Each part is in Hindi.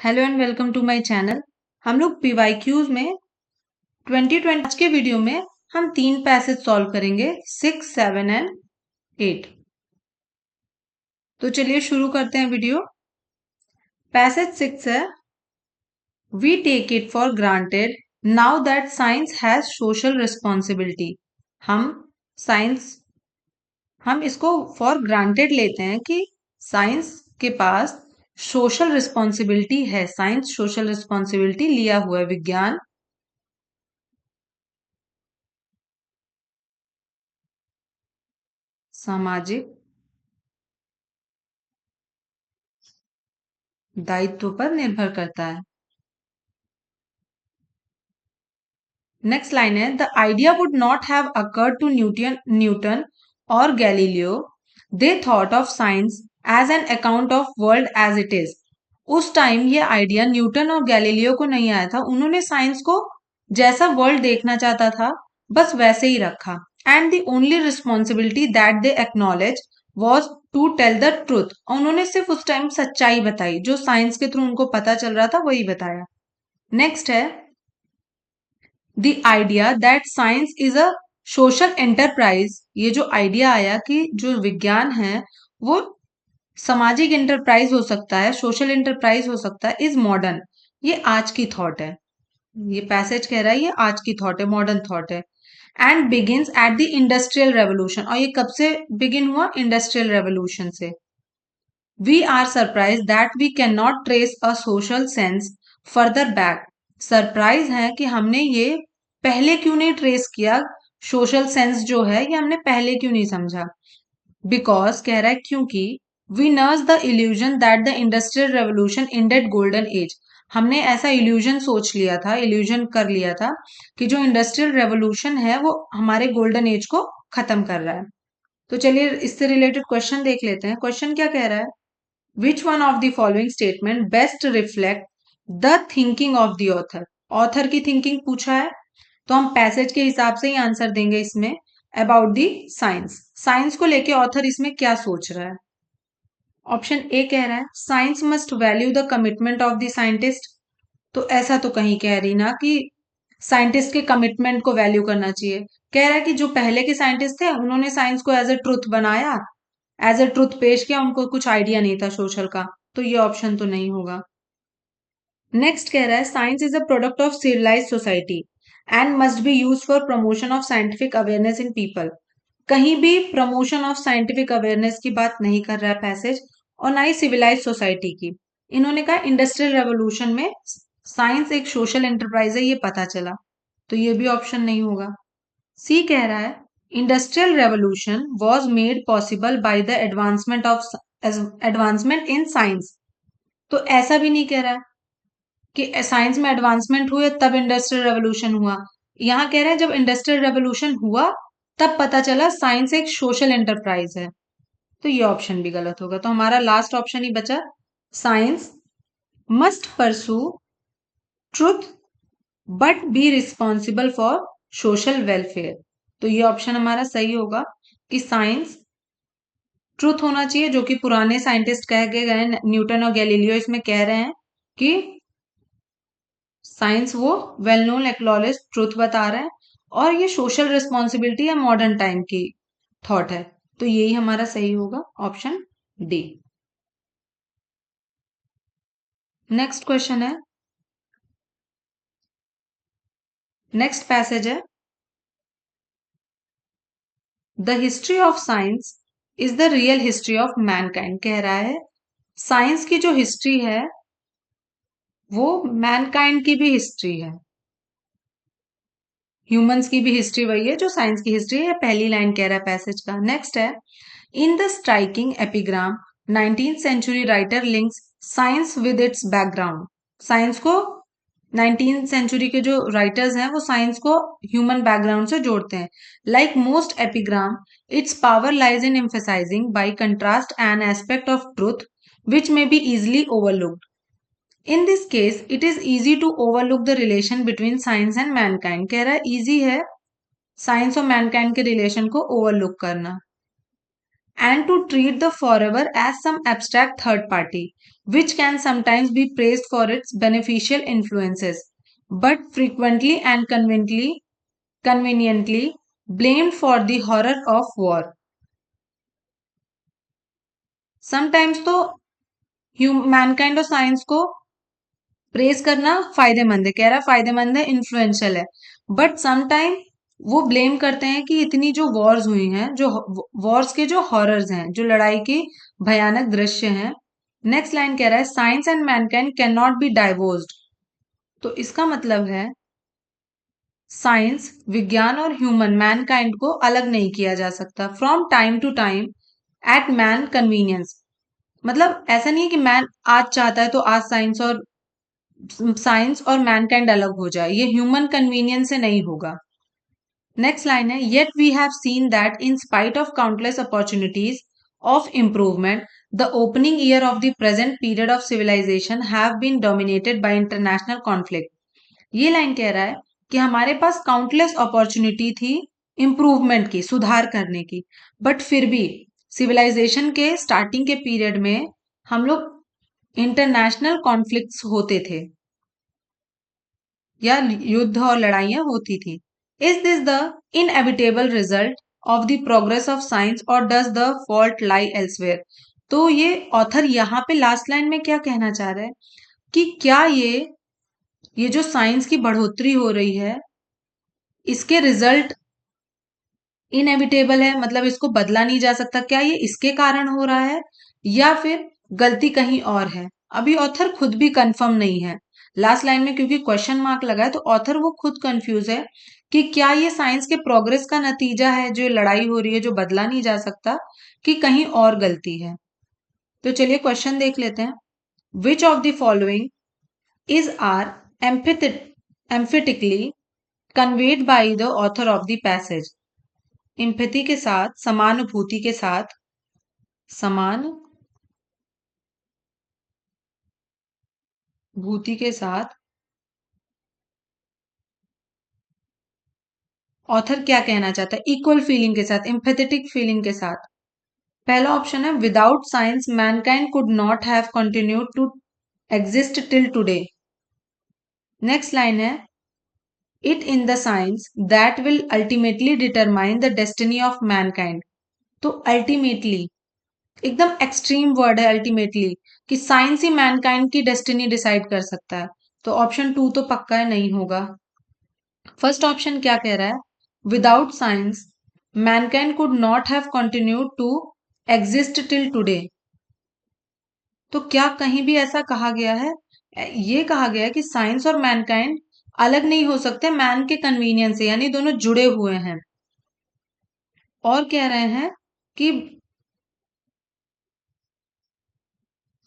Hello and welcome to my channel. हम लोग पीवाईक्यूज में 2020 आज के वीडियो में हम 3 पैसेज सॉल्व करेंगे 6, 7 एंड 8। तो चलिए शुरू करते हैं वीडियो। पैसेज 6 है, we take it for granted now that science has social responsibility. हम साइंस हम इसको फॉर ग्रांटेड लेते हैं कि साइंस के पास सोशल रिस्पॉन्सिबिलिटी है, साइंस सोशल रिस्पॉन्सिबिलिटी लिया हुआ है, विज्ञान सामाजिक दायित्व पर निर्भर करता है। नेक्स्ट लाइन है, the idea would not have occurred to Newton और Galileo, they thought of science as an account of world as it is. उस टाइम ये आइडिया न्यूटन और गैलीलियो को नहीं आया था, उन्होंने साइंस को जैसा वर्ल्ड देखना चाहता था बस वैसे ही रखा। And the only responsibility that they acknowledge was to tell the truth. उन्होंने सिर्फ उस टाइम सच्चाई बताई, जो साइंस के थ्रू उनको पता चल रहा था वही बताया। नेक्स्ट है, the idea that science is a social enterprise. ये जो आइडिया आया कि जो विज्ञान है वो सामाजिक एंटरप्राइज हो सकता है, सोशल एंटरप्राइज हो सकता है, इज मॉडर्न। ये आज की थॉट है, ये पैसेज कह रहा है ये आज की थॉट है, मॉडर्न थॉट है। And begins at the industrial revolution, और ये कब से बिगिन हुआ? इंडस्ट्रियल रेवोल्यूशन से। We are surprised that we cannot trace a social sense further back. Surprise है कि हमने ये पहले क्यों नहीं ट्रेस किया, सोशल सेंस जो है ये हमने पहले क्यों नहीं समझा। बिकॉज कह रहा है क्योंकि we nurse the illusion that the industrial revolution ended golden age. हमने ऐसा इल्यूजन सोच लिया था, इल्यूजन कर लिया था कि जो इंडस्ट्रियल रेवोल्यूशन है वो हमारे गोल्डन एज को खत्म कर रहा है। तो चलिए इससे रिलेटेड क्वेश्चन देख लेते हैं। क्वेश्चन क्या कह रहा है, Which one of the following statement best reflect the thinking of the author? Author की थिंकिंग पूछा है तो हम पैसेज के हिसाब से ही आंसर देंगे इसमें। अबाउट दी साइंस, साइंस को लेके ऑथर इसमें क्या सोच रहा है। ऑप्शन ए कह रहा है science must value the commitment of the scientist. तो ऐसा तो कहीं कह रही ना कि साइंटिस्ट के कमिटमेंट को वैल्यू करना चाहिए। कह रहा है कि जो पहले के साइंटिस्ट थे उन्होंने साइंस को एज ए ट्रुथ बनाया, एज ए ट्रुथ पेश किया, उनको कुछ आइडिया नहीं था सोशल का, तो ये ऑप्शन तो नहीं होगा। नेक्स्ट कह रहा है science is a product of civilise society and must be use for promotion of scientific awareness in people. कहीं भी प्रमोशन ऑफ साइंटिफिक अवेयरनेस की बात नहीं कर रहा है पैसेज, और ना ही सिविलाइज सोसाइटी की। इन्होंने कहा इंडस्ट्रियल रेवोल्यूशन में साइंस एक सोशल एंटरप्राइज है, ये पता चला, तो ये भी ऑप्शन नहीं होगा। सी कह रहा है industrial revolution was made possible by the advancement in science. तो ऐसा भी नहीं कह रहा है कि साइंस में एडवांसमेंट हुए तब इंडस्ट्रियल रेवोल्यूशन हुआ। यहां कह रहे हैं जब इंडस्ट्रियल रेवोल्यूशन हुआ तब पता चला साइंस एक सोशल एंटरप्राइज है, तो ये ऑप्शन भी गलत होगा। तो हमारा लास्ट ऑप्शन ही बचा, science must pursue truth but be responsible for social welfare. तो ये ऑप्शन हमारा सही होगा कि साइंस ट्रुथ होना चाहिए, जो कि पुराने साइंटिस्ट कह के गए, न्यूटन और गैलीलियो इसमें कह रहे हैं कि साइंस वो वेल नोन एक्नॉलेज ट्रुथ बता रहे हैं, और ये सोशल रिस्पॉन्सिबिलिटी है मॉडर्न टाइम की थॉट है। तो यही हमारा सही होगा, ऑप्शन डी। नेक्स्ट क्वेश्चन है, नेक्स्ट पैसेज है, the history of science is the real history of Mankind. कह रहा है साइंस की जो हिस्ट्री है वो मैनकाइंड की भी हिस्ट्री है, ह्यूमंस की भी हिस्ट्री वही है जो साइंस की हिस्ट्री है। पहली लाइन कह रहा है पैसेज का। नेक्स्ट है, in the striking epigram 19th century writer links science with its background. Science को 19th सेंचुरी के जो राइटर्स हैं वो साइंस को ह्यूमन बैकग्राउंड से जोड़ते हैं। Like most epigram it's power lies in emphasizing bye contrast an aspect of truth which may be easily overlooked. In this case, it is easy to overlook the relation between science and mankind. कह रहा है easy है साइंस और मैनकाइंड के रिलेशन को ओवरलुक करना। and to treat the forever as some abstract third party, which can sometimes be praised for its beneficial influences, but frequently and conveniently blamed for the horror of war. Sometimes तो मैनकाइंड और साइंस को प्रेस करना फायदेमंद है, कह रहा है फायदेमंद है, इन्फ्लुएंशियल है, बट समटाइम वो ब्लेम करते हैं कि इतनी जो वॉर्स हुई हैं, जो वॉर्स के जो हॉरर्स हैं, जो लड़ाई के भयानक दृश्य हैं। नेक्स्ट लाइन कह रहा है science and Mankind can not be divorced. तो इसका मतलब है साइंस, विज्ञान और ह्यूमन मैनकाइंड को अलग नहीं किया जा सकता from time to time at man convenience. मतलब ऐसा नहीं है कि मैन आज चाहता है तो आज साइंस और मैनकाइंड अलग हो जाए, ये ह्यूमन कन्वीनियंस से नहीं होगा। नेक्स्ट लाइन है yet we have seen that in spite of countless opportunities of improvement the opening year of the present period of civilisation have been dominated by international conflict. ये लाइन कह रहा है कि हमारे पास काउंटलेस अपॉर्चुनिटी थी इम्प्रूवमेंट की, सुधार करने की, बट फिर भी सिविलाइजेशन के स्टार्टिंग के पीरियड में हम लोग इंटरनेशनल कॉन्फ्लिक्ट्स होते थे या युद्ध और लड़ाइयां होती थी। Is this the inevitable result of the progress of science और does the fault lie elsewhere. तो ये ऑथर यहाँ पे लास्ट लाइन में क्या कहना चाह रहा है कि क्या ये जो साइंस की बढ़ोतरी हो रही है इसके रिजल्ट इनएविटेबल है, मतलब इसको बदला नहीं जा सकता, क्या ये इसके कारण हो रहा है या फिर गलती कहीं और है। अभी ऑथर खुद भी कंफर्म नहीं है लास्ट लाइन में, क्योंकि क्वेश्चन मार्क लगा है तो ऑथर वो खुद कंफ्यूज है कि क्या ये साइंस के प्रोग्रेस का नतीजा है जो लड़ाई हो रही है जो बदला नहीं जा सकता, कि कहीं और गलती है। तो चलिए क्वेश्चन देख लेते हैं। Which of the following is are emphatically conveyed by the author of the passage. Empathy के साथ, समानुभूति के साथ, समानुभूति के साथ ऑथर क्या कहना चाहता है, इक्वल फीलिंग के साथ, एम्पैथेटिक फीलिंग के साथ। पहला ऑप्शन है without science mankind could not have continued to exist till today. Next line है it in the science that will ultimately determine the destiny of mankind. तो अल्टीमेटली एकदम एक्सट्रीम वर्ड है अल्टीमेटली, कि साइंस ही मैनकाइंड की डेस्टिनी डिसाइड कर सकता है। तो ऑप्शन 2 तो पक्का है, नहीं होगा। फर्स्ट ऑप्शन क्या कह रहा है without science mankind could not have continued to exist till today. तो क्या कहीं भी ऐसा कहा गया है? ये कहा गया है कि साइंस और मैनकाइंड अलग नहीं हो सकते मैन के कन्वीनियंस से, यानी दोनों जुड़े हुए हैं। और कह रहे हैं कि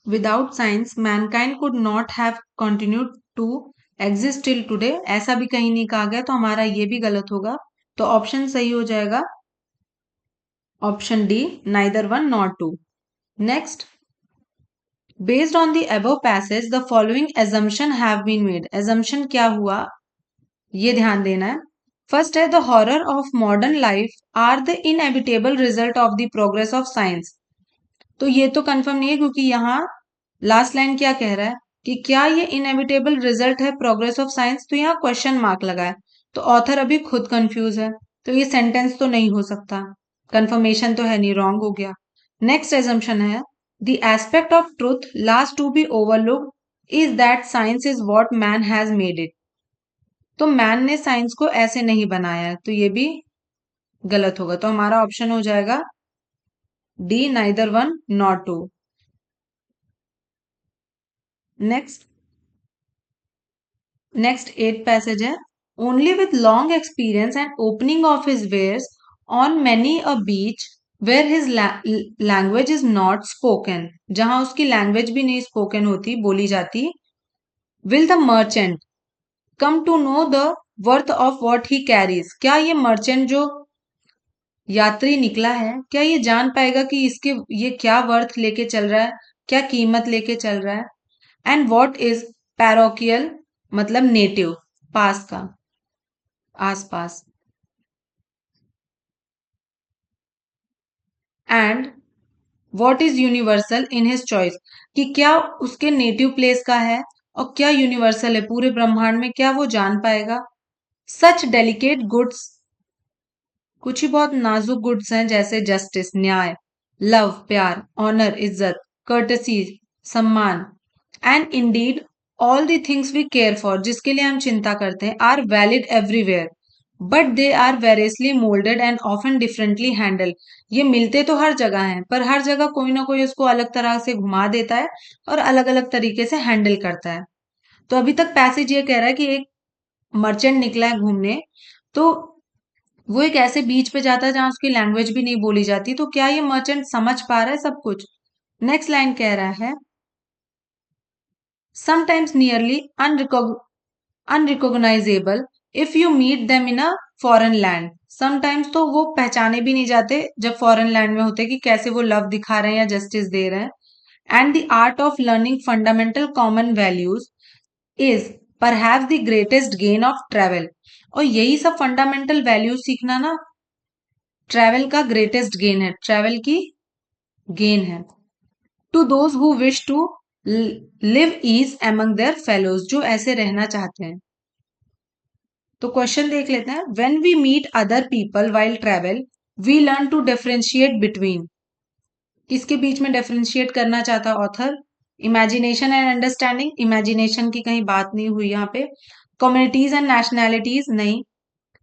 without science mankind could not have continued to exist till today, ऐसा भी कहीं नहीं कहा गया, तो हमारा ये भी गलत होगा। तो ऑप्शन सही हो जाएगा option D, neither one nor two. Next, based on the above passage the following assumption have been made. Assumption क्या हुआ ये ध्यान देना है। फर्स्ट है the horror of modern life are the inevitable result of the progress of science. तो ये तो कंफर्म नहीं है, क्योंकि यहाँ लास्ट लाइन क्या कह रहा है कि क्या ये इनएविटेबल रिजल्ट है प्रोग्रेस ऑफ साइंस, तो यहाँ क्वेश्चन मार्क लगा है, तो ऑथर अभी खुद कंफ्यूज है, तो ये सेंटेंस तो नहीं हो सकता, कंफर्मेशन तो है नहीं, रॉन्ग हो गया। नेक्स्ट एजम्पशन है the aspect of truth last to be overlooked is that science is what man has made it. तो मैन ने साइंस को ऐसे नहीं बनाया है, तो ये भी गलत होगा, तो हमारा ऑप्शन हो जाएगा D, neither one not two. Next, at passage है only with long experience and opening of his wares on many a beach where his language is not spoken, जहां उसकी लैंग्वेज भी नहीं स्पोकन होती, बोली जाती, will the merchant come to know the worth of what he carries. क्या ये मर्चेंट जो यात्री निकला है, क्या ये जान पाएगा कि इसके ये क्या वर्थ लेके चल रहा है, क्या कीमत लेके चल रहा है। एंड वॉट इज पैरोकियल, मतलब नेटिव, पास का, आसपास। And what is universal in his choice, कि क्या उसके नेटिव प्लेस का है और क्या यूनिवर्सल है पूरे ब्रह्मांड में, क्या वो जान पाएगा। सच डेलिकेट गुड्स, कुछ ही बहुत नाजुक गुड्स हैं जैसे जस्टिस न्याय, लव प्यार, ऑनर इज्जत, कर्टसी सम्मान, and indeed all the things we care for, जिसके लिए हम चिंता करते हैं, are valid everywhere but they are variously moulded and often differently handle. ये मिलते तो हर जगह हैं पर हर जगह कोई ना कोई उसको अलग तरह से घुमा देता है और अलग अलग तरीके से हैंडल करता है। तो अभी तक पैसेज ये कह रहा है कि एक मर्चेंट निकला है घूमने, तो वो एक ऐसे बीच पे जाता है जहां उसकी लैंग्वेज भी नहीं बोली जाती, तो क्या ये मर्चेंट समझ पा रहा है सब कुछ। नेक्स्ट लाइन कह रहा है sometimes nearly unrecognisable if you meet them in a foreign land. Sometimes तो वो पहचाने भी नहीं जाते जब फॉरेन लैंड में होते कि कैसे वो लव दिखा रहे हैं या जस्टिस दे रहे हैं। And the art of learning fundamental common values is perhaps the greatest gain of travel. और यही सब फंडामेंटल वैल्यूज सीखना ना ट्रैवल का ग्रेटेस्ट गेन है, ट्रैवल की गेन है। To those who wish to live ease among their fellows, जो ऐसे रहना चाहते हैं। तो क्वेश्चन देख लेते हैं। When we meet other people while travel we learn to differentiate between, किसके बीच में डिफरेंशिएट करना चाहता author, imagination and understanding, imagination की कहीं बात नहीं हुई यहाँ पे। कम्युनिटीज एंड नेशनैलिटीज नहीं,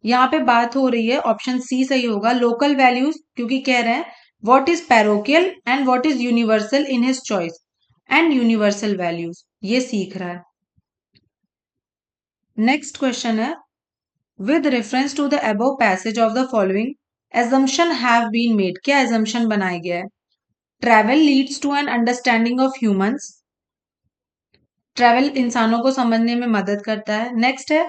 यहाँ पे बात हो रही है, ऑप्शन सी सही होगा, लोकल वैल्यूज, क्योंकि कह रहे हैं what is parochial and what is universal in his choice, and universal values ये सीख रहा है। नेक्स्ट क्वेश्चन है with reference to the above passage of the following assumption have been made, क्या assumption बनाया गया है। Travel leads to an understanding of humans, travel इंसानों को समझने में मदद करता है। नेक्स्ट है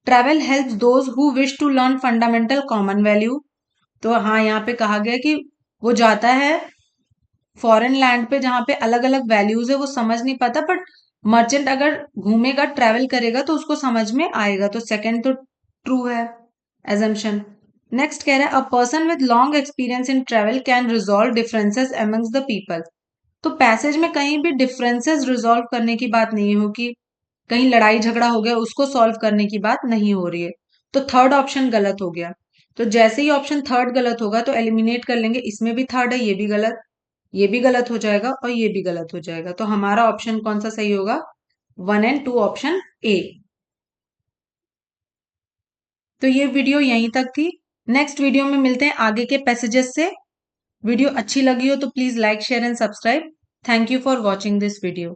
travel helps those who wish to learn fundamental common value, तो हाँ यहाँ पे कहा गया कि वो जाता है फॉरेन लैंड पे जहाँ पे अलग अलग वैल्यूज है, वो समझ नहीं पाता, बट मर्चेंट अगर घूमेगा ट्रैवल करेगा तो उसको समझ में आएगा, तो सेकंड तो ट्रू है एजम्पशन। नेक्स्ट कह रहा है a person with long experience in travel can resolve differences amongst the people, तो पैसेज में कहीं भी डिफरेंसेस रिजॉल्व करने की बात नहीं हो कि कहीं लड़ाई झगड़ा हो गया उसको सॉल्व करने की बात नहीं हो रही है, तो थर्ड ऑप्शन गलत हो गया। तो जैसे ही ऑप्शन थर्ड गलत होगा तो एलिमिनेट कर लेंगे, इसमें भी थर्ड है, ये भी गलत, ये भी गलत हो जाएगा और ये भी गलत हो जाएगा, तो हमारा ऑप्शन कौन सा सही होगा, 1 और 2 ऑप्शन ए। तो ये वीडियो यहीं तक थी, नेक्स्ट वीडियो में मिलते हैं आगे के पैसेजेस से। वीडियो अच्छी लगी हो तो please like share and subscribe. Thank you for watching this video.